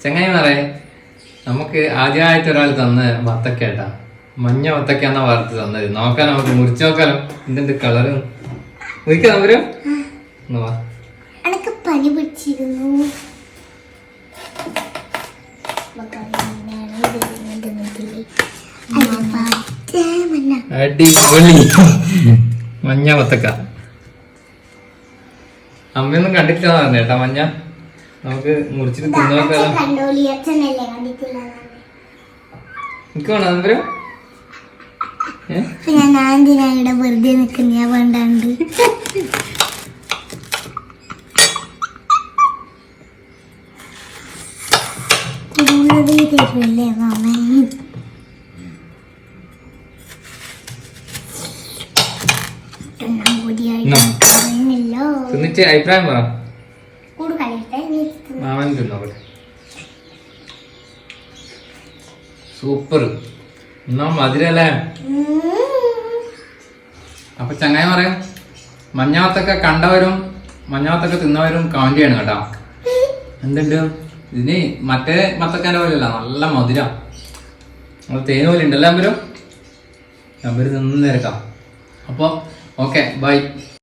ചങ്ങായിമാരെ, നമുക്ക് ആദ്യമായിട്ട് ഒരാൾ തന്ന വത്തക്ക കേട്ടാ, മഞ്ഞ വത്തക്കാന്നാ വറുത്ത് തന്നത്. നോക്കാൻ നമുക്ക് മുറിച്ചു നോക്കാലോ എന്തെന്ത് കളറ്. മുറിക്കാം അവര് പനി പിടിച്ചിരുന്നു. അടിപൊളി മഞ്ഞ വത്തക്ക. അമ്മയൊന്നും കണ്ടിട്ടില്ല പറഞ്ഞേട്ടാ മഞ്ഞ. നമുക്ക് മുറിച്ചിട്ട് തിന്നോക്കാലോ. എനിക്ക് വേണോ നമ്പര്? ഞാൻ ഇവിടെ വെറുതെ നിക്കുന്ന വേണ്ടാണ്ട്. തരുമല്ലേ മാമ? തിന്നിട്ട് അഭിപ്രായം പറ. മാമൻ തിന്നോട്ടെ. സൂപ്പർ. എന്നാ മധുരല്ലേ? അപ്പൊ ചങ്ങായി പറയാം, മഞ്ഞാവത്തൊക്കെ കണ്ടവരും മഞ്ഞാവത്തൊക്കെ തിന്നവരും കമന്റ് ചെയ്യണം കേട്ടോ. എന്തുണ്ട് ഇതിന്? മറ്റേ മത്തക്കാന്റെ പോലെയല്ല, നല്ല മധുര. നമ്മൾ തേന് പോലെ ഉണ്ടല്ലോ അമ്പരും. അമ്പര് നിന്ന് നിരക്കാം. അപ്പൊ ഓക്കെ, ബൈ.